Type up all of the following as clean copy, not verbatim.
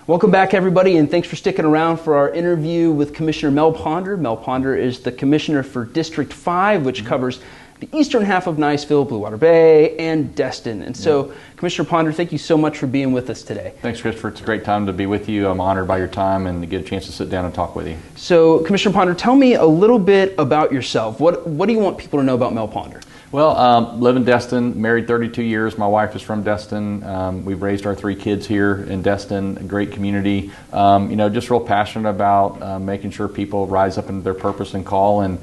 Welcome back, everybody, and thanks for sticking around for our interview with Commissioner Mel Ponder. Mel Ponder is the Commissioner for District 5, which covers the eastern half of Niceville, Blue Water Bay, and Destin. And so, Commissioner Ponder, thank you so much for being with us today. Thanks, Christopher. It's a great time to be with you. I'm honored by your time and to get a chance to sit down and talk with you. So, Commissioner Ponder, tell me a little bit about yourself. What do you want people to know about Mel Ponder? Well, live in Destin, married 32 years. My wife is from Destin. We've raised our 3 kids here in Destin, a great community. Just real passionate about making sure people rise up into their purpose and call, and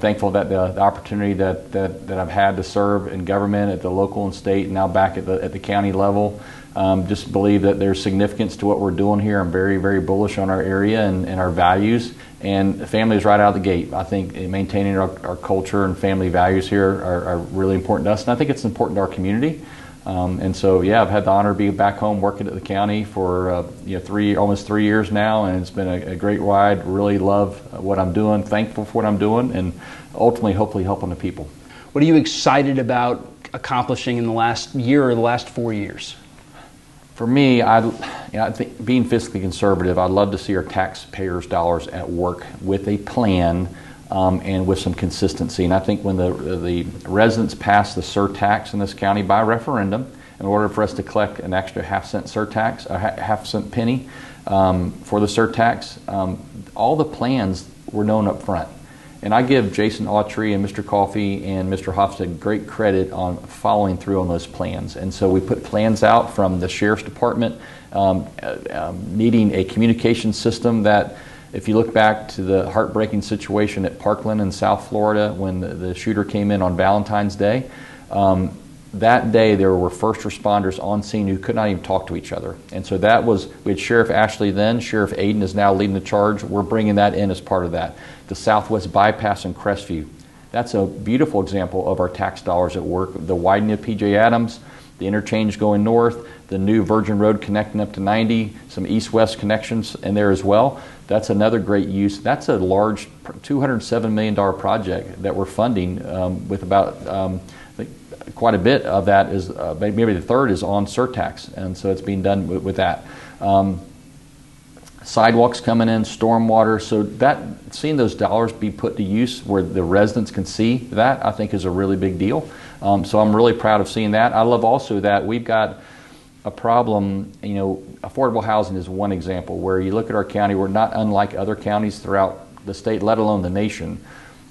thankful that the opportunity that I've had to serve in government at the local and state and now back at the county level. Just believe that there's significance to what we're doing here. I'm very, very bullish on our area and our values. And family is right out of the gate. I think maintaining our culture and family values here are really important to us, and I think it's important to our community. I've had the honor to be back home working at the county for almost 3 years now, and it's been a great ride. Really love what I'm doing, thankful for what I'm doing, and ultimately, hopefully, helping the people. What are you excited about accomplishing in the last year or the last 4 years? For me, I think being fiscally conservative, I'd love to see our taxpayers' dollars at work with a plan and with some consistency. And I think when the residents passed the surtax in this county by referendum, in order for us to collect an extra half-cent surtax, a half-cent penny for the surtax, all the plans were known up front. And I give Jason Autry and Mr. Coffey and Mr. Hofstad great credit on following through on those plans. And so we put plans out from the Sheriff's Department needing a communication system that, if you look back to the heartbreaking situation at Parkland in South Florida when the shooter came in on Valentine's Day, that day there were first responders on scene who could not even talk to each other. And so we had Sheriff Ashley then, Sheriff Aiden is now leading the charge. We're bringing that in as part of that. The Southwest Bypass in Crestview. That's a beautiful example of our tax dollars at work. The widening of P.J. Adams, the interchange going north, the new Virgin Road connecting up to 90, some east-west connections in there as well. That's another great use. That's a large $207 million project that we're funding with about quite a bit of that is, maybe the third is on surtax, and so it's being done with that. Sidewalks coming in, stormwater, so that seeing those dollars be put to use where the residents can see that, I think is a really big deal. So I'm really proud of seeing that. I love also that we've got a problem, affordable housing is one example where you look at our county, we're not unlike other counties throughout the state, let alone the nation.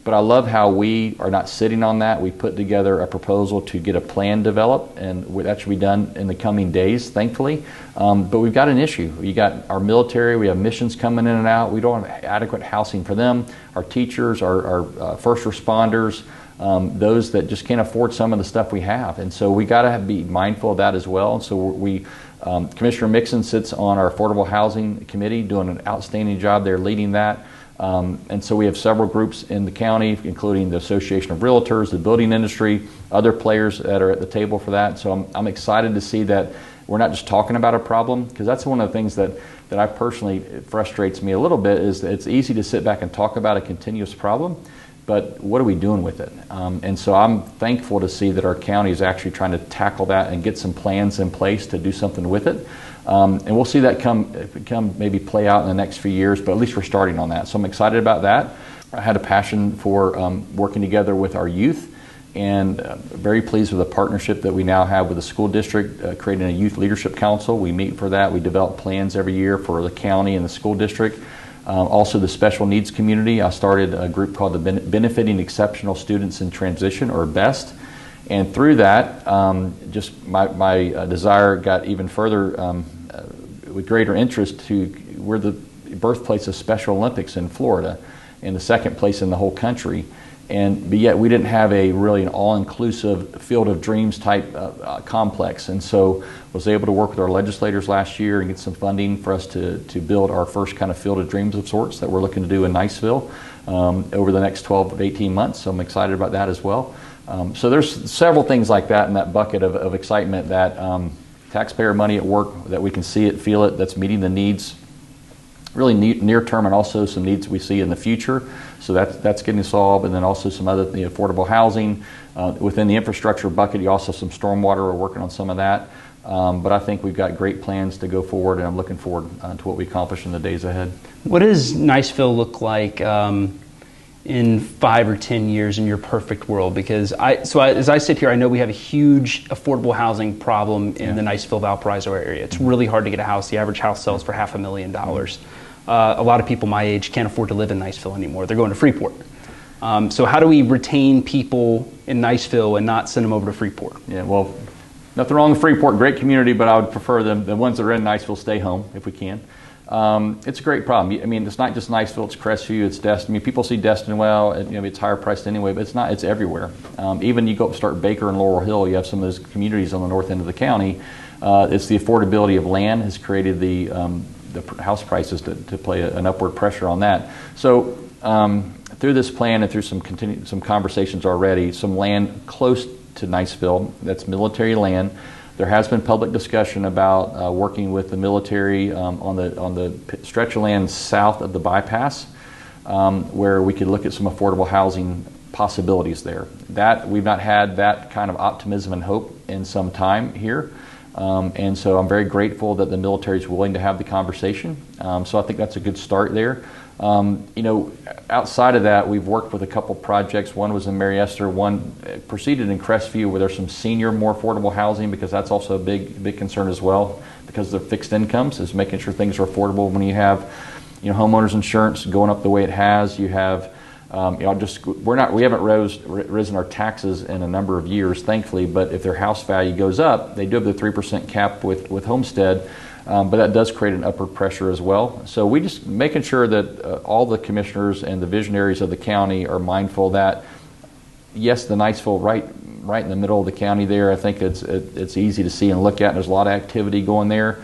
But I love how we are not sitting on that. We put together a proposal to get a plan developed, and that should be done in the coming days, thankfully. But we've got an issue. You got our military, we have missions coming in and out. We don't have adequate housing for them. Our teachers, our first responders, those that just can't afford some of the stuff we have. And so we got to be mindful of that as well. So Commissioner Mixon sits on our Affordable Housing Committee, doing an outstanding job there, leading that. And so we have several groups in the county, including the Association of Realtors, the building industry, other players that are at the table for that. So I'm excited to see that we're not just talking about a problem, because that's one of the things that I personally, it frustrates me a little bit, is that it's easy to sit back and talk about a continuous problem, but what are we doing with it? And so I'm thankful to see that our county is actually trying to tackle that and get some plans in place to do something with it. And we'll see that come maybe play out in the next few years, but at least we're starting on that. So I'm excited about that. I had a passion for working together with our youth, and very pleased with the partnership that we now have with the school district, creating a youth leadership council. We meet for that. We develop plans every year for the county and the school district. Also the special needs community. I started a group called the Benefiting Exceptional Students in Transition, or BEST. And through that, just my desire got even further with greater interest we're the birthplace of Special Olympics in Florida and the second place in the whole country. But yet we didn't have an all-inclusive Field of Dreams type complex. And so was able to work with our legislators last year and get some funding for us to build our first kind of Field of Dreams of sorts that we're looking to do in Niceville over the next 12 to 18 months. So I'm excited about that as well. So there's several things like that in that bucket of excitement, that taxpayer money at work, that we can see it, feel it, that's meeting the needs, really near term, and also some needs we see in the future. So that's getting solved, and then also some other affordable housing. Within the infrastructure bucket, you also have some stormwater. We're working on some of that. But I think we've got great plans to go forward, and I'm looking forward to what we accomplish in the days ahead. What does Niceville look like in 5 or 10 years in your perfect world? Because as I sit here, I know we have a huge affordable housing problem in the Niceville Valparaiso area. It's really hard to get a house. The average house sells for $500,000. A lot of people my age can't afford to live in Niceville anymore. They're going to Freeport. So how do we retain people in Niceville and not send them over to Freeport? Yeah, well, nothing wrong with Freeport, great community, but I would prefer the ones that are in Niceville stay home if we can. It's a great problem. I mean, it's not just Niceville, it's Crestview, it's Destin. I mean, people see Destin, well, it's higher priced anyway, but it's not, it's everywhere. Even you go up and start Baker and Laurel Hill, you have some of those communities on the north end of the county. It's the affordability of land has created the house prices to play an upward pressure on that. So through this plan and through some conversations already, some land close to Niceville, that's military land. There has been public discussion about working with the military on the stretch of land south of the bypass, where we could look at some affordable housing possibilities there. That we've not had that kind of optimism and hope in some time here, and so I'm very grateful that the military is willing to have the conversation. So I think that's a good start there. Outside of that, we've worked with a couple projects. One was in Mary Esther, one proceeded in Crestview, where there's some senior, more affordable housing, because that's also a big concern as well, because of fixed incomes, is making sure things are affordable. When you have, homeowners insurance going up the way it has, you have, we haven't risen our taxes in a number of years, thankfully, but if their house value goes up, they do have the 3% cap with Homestead. But that does create an upward pressure as well. So we just making sure that all the commissioners and the visionaries of the county are mindful that, yes, the Niceville right in the middle of the county there, I think it's easy to see and look at, and there's a lot of activity going there.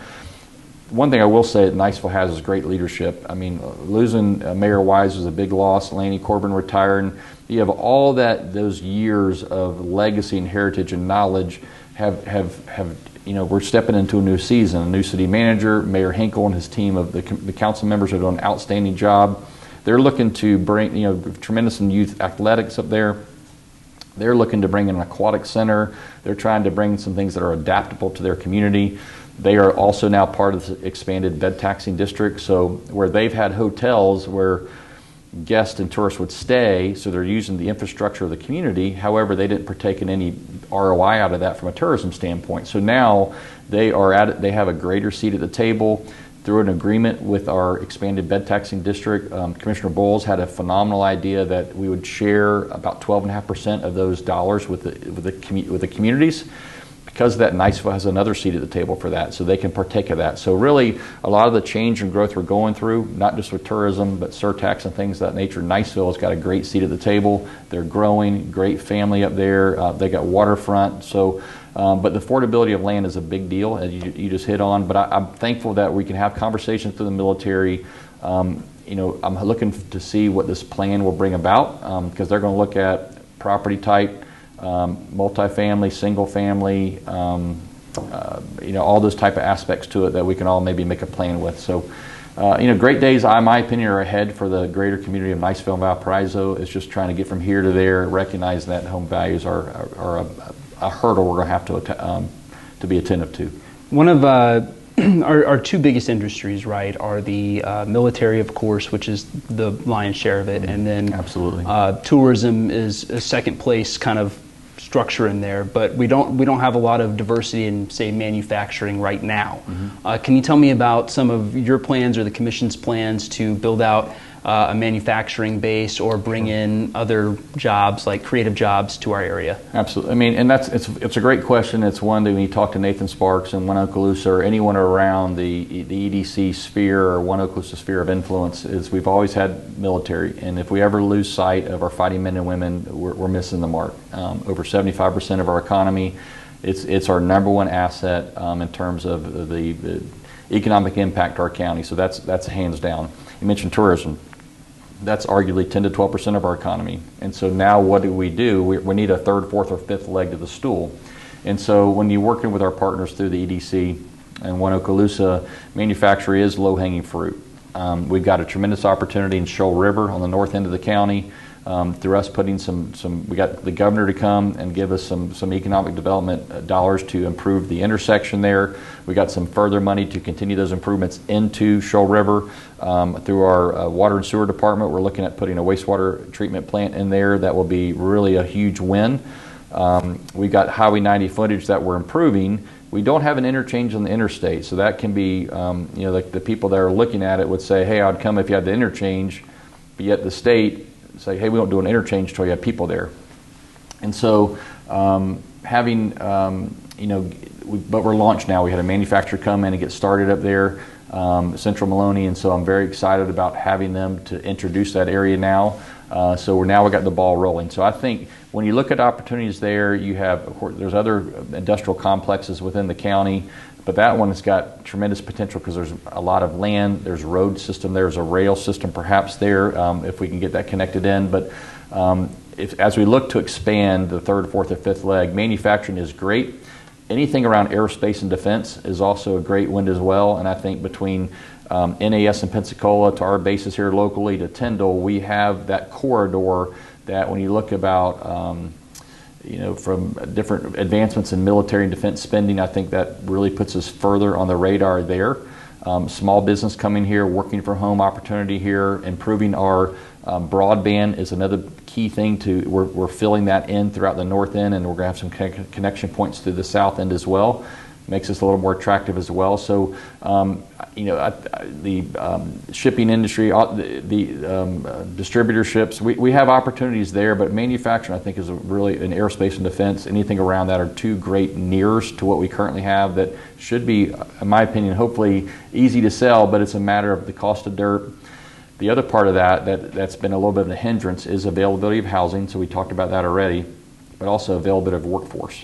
One thing I will say that Niceville has is great leadership. I mean, losing Mayor Wise was a big loss. Lanny Corbin retiring. You have all those years of legacy and heritage and knowledge have we're stepping into a new season. A new city manager, Mayor Hinkle and his team of the council members are doing an outstanding job. They're looking to bring, tremendous in youth athletics up there. They're looking to bring in an aquatic center. They're trying to bring some things that are adaptable to their community. They are also now part of the expanded bed taxing district. So where they've had hotels where guests and tourists would stay, so they're using the infrastructure of the community. However, they didn't partake in any ROI out of that from a tourism standpoint. So now they have a greater seat at the table through an agreement with our expanded bed taxing district. Commissioner Bowles had a phenomenal idea that we would share about 12.5% of those dollars with the communities. Because of that, Niceville has another seat at the table for that, so they can partake of that. So really, a lot of the change and growth we're going through, not just with tourism, but surtax and things of that nature, Niceville has got a great seat at the table. They're growing, great family up there. They got waterfront. So, but the affordability of land is a big deal, as you just hit on. But I'm thankful that we can have conversations through the military. I'm looking to see what this plan will bring about, because they're going to look at property type, multifamily, single family, all those type of aspects to it that we can all maybe make a plan with. So, great days, in my opinion, are ahead for the greater community of Niceville and Valparaiso. It's just trying to get from here to there, recognize that home values are a hurdle we're going to have to be attentive to. One of our two biggest industries, right, are the military, of course, which is the lion's share of it, and then absolutely tourism is a second place kind of structure in there. But we don't have a lot of diversity in, say, manufacturing right now. Can you tell me about some of your plans or the Commission's plans to build out a manufacturing base or bring in other jobs, like creative jobs, to our area? Absolutely. I mean, and it's a great question. It's one that when you talk to Nathan Sparks and One Okaloosa or anyone around the EDC sphere or One Okaloosa sphere of influence, is we've always had military, and if we ever lose sight of our fighting men and women, we're missing the mark. Over 75% of our economy, it's our number one asset in terms of the economic impact to our county. So that's hands down. You mentioned tourism. That's arguably 10 to 12% of our economy. And so now what do? We need a third, fourth, or fifth leg to the stool. And so when you're working with our partners through the EDC and One Okaloosa, manufacturing is low-hanging fruit. We've got a tremendous opportunity in Shoal River on the north end of the county. through us putting we got the governor to come and give us some economic development dollars to improve the intersection there. We got some further money to continue those improvements into Shoal River. Through our water and sewer department, we're looking at putting a wastewater treatment plant in there that will be really a huge win. We've got Highway 90 footage that we're improving. We don't have an interchange on the interstate, so that can be, like the people that are looking at it would say, hey, I'd come if you had the interchange, but yet the state say, hey, we don't do an interchange until you have people there. And so having, but we're launched now. We had a manufacturer come in and get started up there, Central Maloney, and so I'm very excited about having them to introduce that area now. So we got the ball rolling. So I think when you look at opportunities there, you have, of course, there's other industrial complexes within the county, but that one has got tremendous potential because there's a lot of land, there's a road system, there's a rail system perhaps there if we can get that connected in. But as we look to expand the third, fourth, or fifth leg, manufacturing is great. Anything around aerospace and defense is also a great win as well. And I think between NAS and Pensacola to our bases here locally to Tyndall, we have that corridor that when you look about from different advancements in military and defense spending, I think that really puts us further on the radar there. Small business coming here, working from home opportunity here, improving our broadband is another key thing. We're filling that in throughout the north end, and we're going to have some connection points to the south end as well. Makes us a little more attractive as well. So, the shipping industry, the distributorships, we have opportunities there, but manufacturing, I think, is really in aerospace and defense. Anything around that are two great nears to what we currently have that should be, in my opinion, hopefully easy to sell, but it's a matter of the cost of dirt. The other part of that's been a little bit of a hindrance is availability of housing. So we talked about that already, but also availability of workforce.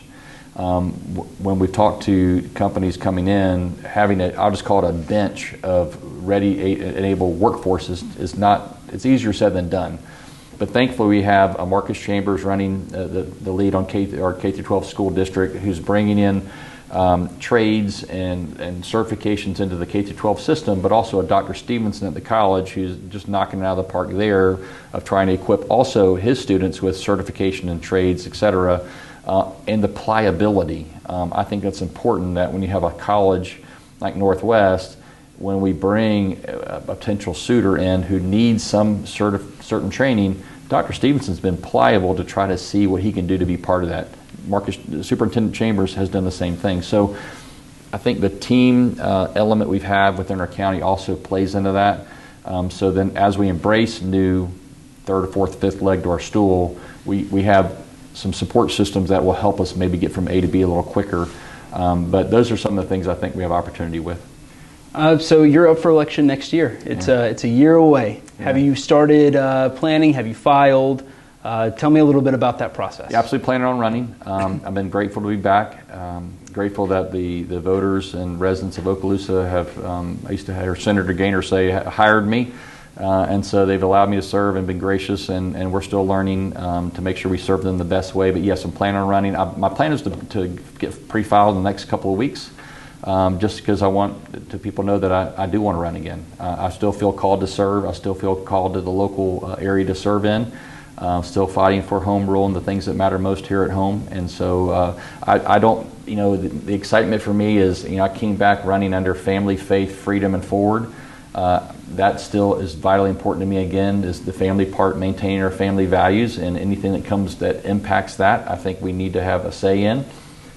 When we talk to companies coming in, having I'll just call it a bench of ready and able workforce is not, it's easier said than done. But thankfully we have Marcus Chambers running the lead on our K-12 school district, who's bringing in trades and certifications into the K-12 system, but also a Dr. Stevenson at the college who's just knocking it out of the park there of trying to equip also his students with certification in trades, et cetera. And the pliability. I think that's important that when you have a college like Northwest, when we bring a potential suitor in who needs some certain training, Dr. Stevenson's been pliable to try to see what he can do to be part of that. Superintendent Chambers has done the same thing. So I think the team element we've had within our county also plays into that. So then as we embrace new third, fourth, fifth leg to our stool, we have some support systems that will help us maybe get from A to B a little quicker. But those are some of the things I think we have opportunity with. So you're up for election next year. It's a year away. Yeah. Have you started planning? Have you filed? Tell me a little bit about that process. Yeah, absolutely planning on running. I've been grateful to be back. Grateful that the voters and residents of Okaloosa have, I used to hear Senator Gaynor say, hired me. And so they've allowed me to serve and been gracious, and we're still learning to make sure we serve them the best way. But yes, I'm planning on running. My plan is to get pre-filed in the next couple of weeks, just because I want people to know that I do want to run again. I still feel called to serve. I still feel called to the local area to serve in. Still fighting for home rule and the things that matter most here at home. And so I don't, the excitement for me is, I came back running under family, faith, freedom, and forward. That still is vitally important to me. Again, is the family part, maintaining our family values, and anything that impacts that, I think we need to have a say in.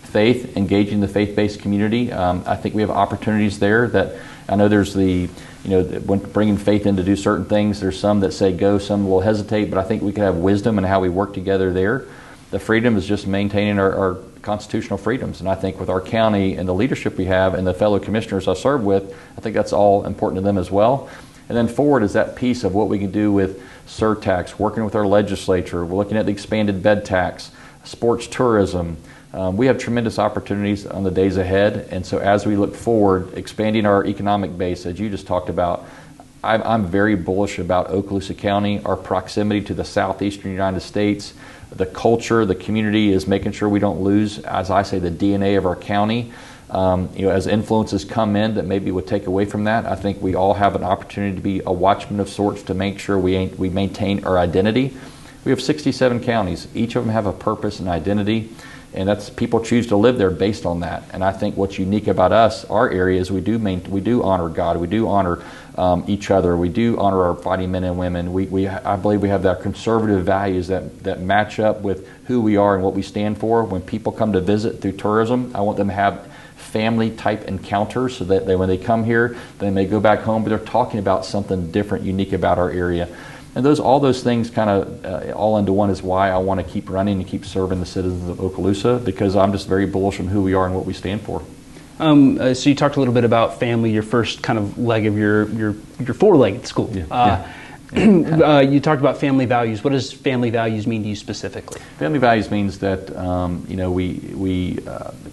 Faith, engaging the faith-based community. I think we have opportunities there that I know there's when bringing faith in to do certain things, there's some that say go, some will hesitate, but I think we can have wisdom in how we work together there. The freedom is just maintaining our constitutional freedoms, and I think with our county and the leadership we have and the fellow commissioners I serve with, I think that's all important to them as well. And then forward is that piece of what we can do with surtax, working with our legislature. We're looking at the expanded bed tax, sports tourism. We have tremendous opportunities on the days ahead, and so as we look forward, expanding our economic base, as you just talked about, I'm very bullish about Okaloosa County, our proximity to the southeastern United States. The culture, the community is making sure we don't lose, as I say, the DNA of our county. As influences come in that maybe would take away from that, I think we all have an opportunity to be a watchman of sorts to make sure we maintain our identity. We have 67 counties. Each of them have a purpose and identity, and that's people choose to live there based on that. And I think what's unique about us, our area, is we do honor God, we do honor each other, we do honor our fighting men and women. I believe we have that conservative values that match up with who we are and what we stand for. When people come to visit through tourism, I want them to have family type encounters so that when they come here, they may go back home, but they're talking about something different, unique about our area. And all those things kind of all into one is why I want to keep running and keep serving the citizens of Okaloosa, because I'm just very bullish on who we are and what we stand for. So you talked a little bit about family, your first kind of leg of your four-legged school. You talked about family values. What does family values mean to you specifically? Family values means that we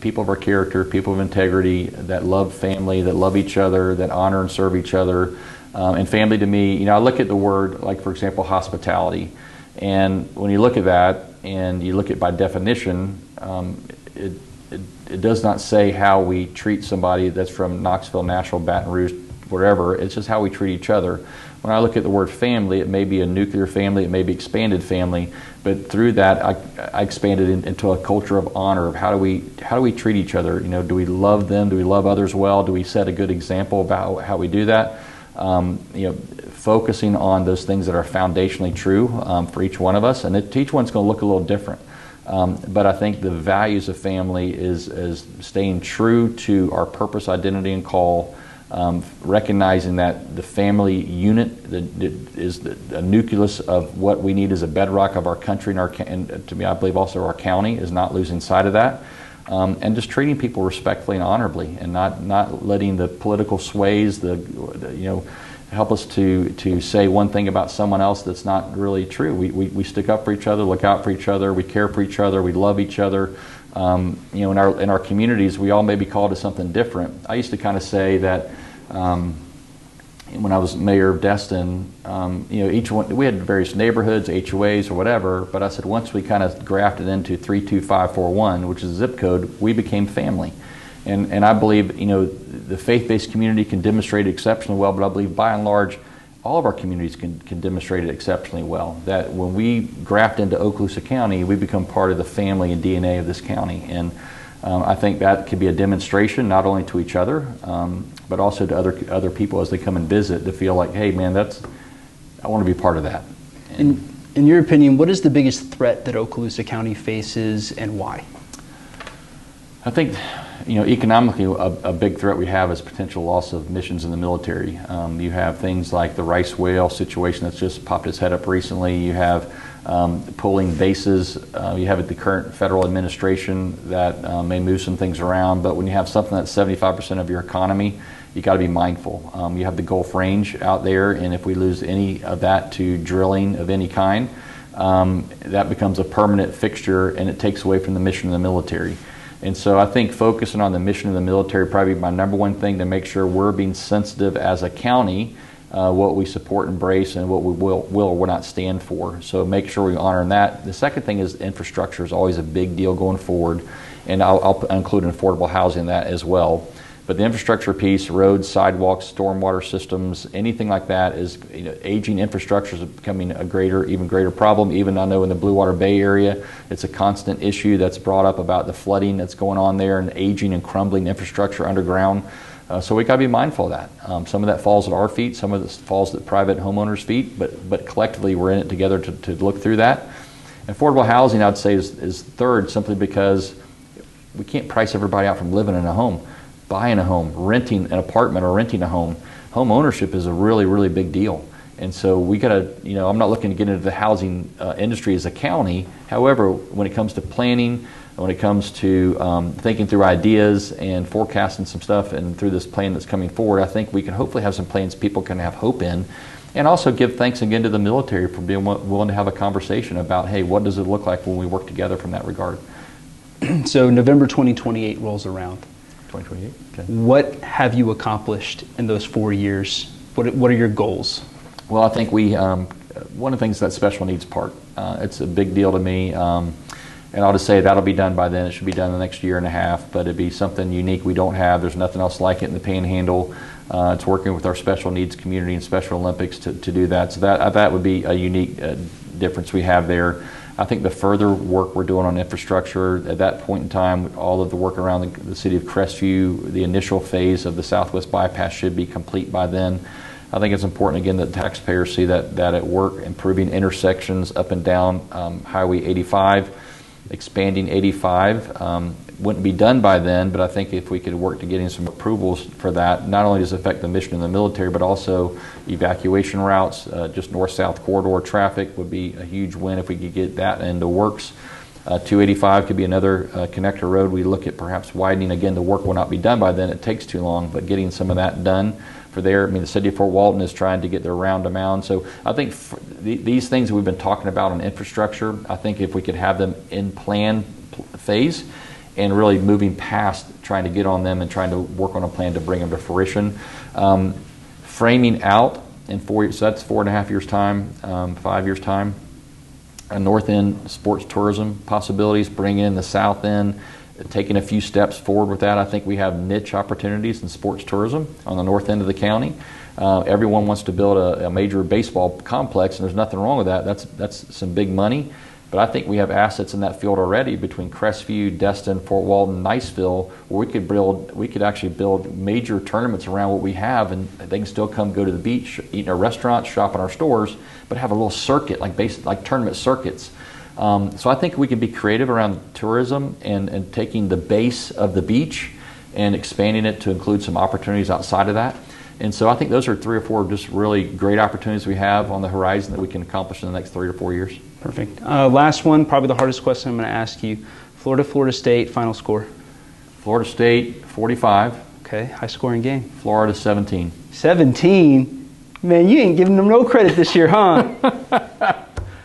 people of our character, people of integrity, that love family, that love each other, that honor and serve each other. And family to me, I look at the word, like for example, hospitality. And when you look at that and you look at by definition, it does not say how we treat somebody that's from Knoxville, Nashville, Baton Rouge, wherever. It's just how we treat each other. When I look at the word family, it may be a nuclear family, it may be expanded family, but through that I expanded into a culture of honor of how do we treat each other. Do we love them? Do we love others well? Do we set a good example about how we do that? Focusing on those things that are foundationally true for each one of us, and each one's going to look a little different. But I think the values of family is staying true to our purpose, identity, and call, recognizing that the family unit is the nucleus of what we need as a bedrock of our country and to me, I believe also our county, is not losing sight of that. And just treating people respectfully and honorably, and not letting the political sways, help us to say one thing about someone else that's not really true. We stick up for each other, look out for each other, we care for each other, we love each other. In our communities, we all may be called to something different. I used to kind of say that when I was mayor of Destin, each one, we had various neighborhoods, HOAs or whatever, but I said once we kind of grafted into 32541, which is a zip code, we became family. And I believe, the faith-based community can demonstrate it exceptionally well, but I believe by and large, all of our communities can demonstrate it exceptionally well. That when we graft into Okaloosa County, we become part of the family and DNA of this county. And I think that could be a demonstration not only to each other, but also to other people as they come and visit, to feel like, hey man, I want to be part of that. In your opinion, what is the biggest threat that Okaloosa County faces and why? I think, economically, a big threat we have is potential loss of missions in the military. You have things like the rice whale situation that's just popped its head up recently. You have pulling bases. You have the current federal administration that may move some things around. But when you have something that's 75% of your economy, you got to be mindful. You have the Gulf Range out there, and if we lose any of that to drilling of any kind, that becomes a permanent fixture, and it takes away from the mission of the military. And so I think focusing on the mission of the military probably my number one thing to make sure we're being sensitive as a county, what we support, embrace, and what we will or will not stand for. So make sure we honor that. The second thing is infrastructure is always a big deal going forward, and I'll include affordable housing in that as well. But the infrastructure piece, roads, sidewalks, stormwater systems, anything like that is, aging infrastructure is becoming even greater problem. Even I know in the Blue Water Bay area, it's a constant issue that's brought up about the flooding that's going on there and aging and crumbling infrastructure underground. So we got to be mindful of that. Some of that falls at our feet, some of it falls at private homeowners' feet, but collectively we're in it together to look through that. Affordable housing, I'd say, is third, simply because we can't price everybody out from living in a home. Buying a home, renting an apartment, or renting a home. Home ownership is a really, really big deal. And so we got to, I'm not looking to get into the housing industry as a county. However, when it comes to planning, when it comes to thinking through ideas and forecasting some stuff, and through this plan that's coming forward, I think we can hopefully have some plans people can have hope in. And also give thanks again to the military for being willing to have a conversation about, hey, what does it look like when we work together from that regard? So November 2028 rolls around. 2028. Okay. What have you accomplished in those 4 years? What are your goals? Well, I think one of the things that special needs part. It's a big deal to me, and I'll just say that'll be done by then. It should be done in the next year and a half, but it'd be something unique we don't have. There's nothing else like it in the Panhandle. It's working with our special needs community and Special Olympics to do that. So that would be a unique difference we have there. I think the further work we're doing on infrastructure, at that point in time, all of the work around the city of Crestview, the initial phase of the Southwest Bypass should be complete by then. I think it's important, again, that taxpayers see that at work, improving intersections up and down Highway 85, expanding 85. Wouldn't be done by then, but I think if we could work to getting some approvals for that, not only does it affect the mission in the military, but also evacuation routes, just north-south corridor traffic would be a huge win if we could get that into works. 285 could be another connector road. We look at perhaps widening. Again, the work will not be done by then. It takes too long, but getting some of that done for there. I mean, the city of Fort Walton is trying to get their round to mound. So I think these things that we've been talking about on infrastructure, I think if we could have them in plan phase and really moving past trying to get on them and trying to work on a plan to bring them to fruition. Framing out in 4 years, so that's 4.5 years time, 5 years time. North end sports tourism possibilities, bringing in the south end, taking a few steps forward with that. I think we have niche opportunities in sports tourism on the north end of the county. Everyone wants to build a major baseball complex, and there's nothing wrong with that. That's some big money. But I think we have assets in that field already between Crestview, Destin, Fort Walton, Niceville, where we could actually build major tournaments around what we have, and they can still come go to the beach, eat in our restaurants, shop in our stores, but have a little circuit, like tournament circuits. So I think we can be creative around tourism and taking the base of the beach and expanding it to include some opportunities outside of that. And so I think those are 3 or 4 just really great opportunities we have on the horizon that we can accomplish in the next 3 or 4 years. Perfect. Last one, probably the hardest question I'm going to ask you. Florida State, final score. Florida State, 45. Okay, high scoring game. Florida, 17. 17? Man, you ain't giving them no credit this year, huh?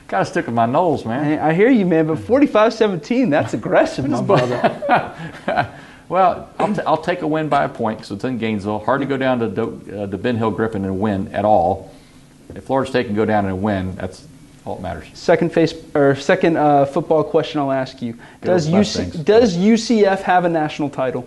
Gotta stick with my Knowles, man. I hear you, man, but 45-17, that's aggressive, my brother. Well, I'll take a win by a point because it's in Gainesville. Hard to go down to Ben Hill Griffin and win at all. If Florida State can go down and win, that's all that matters. Second football question I'll ask you. Does UCF have a national title?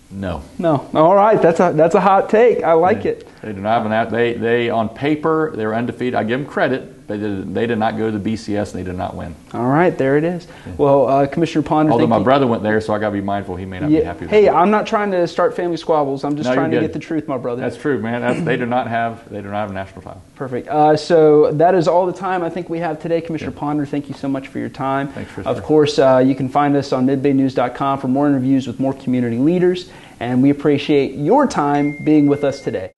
No. No. All right. That's a hot take. I like it. They do not have they on paper they're undefeated. I give them credit. They did not go to the BCS and they did not win. All right, there it is. Yeah. Well, Commissioner Ponder. Although my brother went there, so I got to be mindful. He may not be happy with Hey, that. I'm not trying to start family squabbles. I'm just trying to get the truth, my brother. That's true, man. They do not have a national title. Perfect. So that is all the time I think we have today. Commissioner Ponder, thank you so much for your time. Thanks, Chris. Of course, you can find us on midbaynews.com for more interviews with more community leaders, and we appreciate your time being with us today.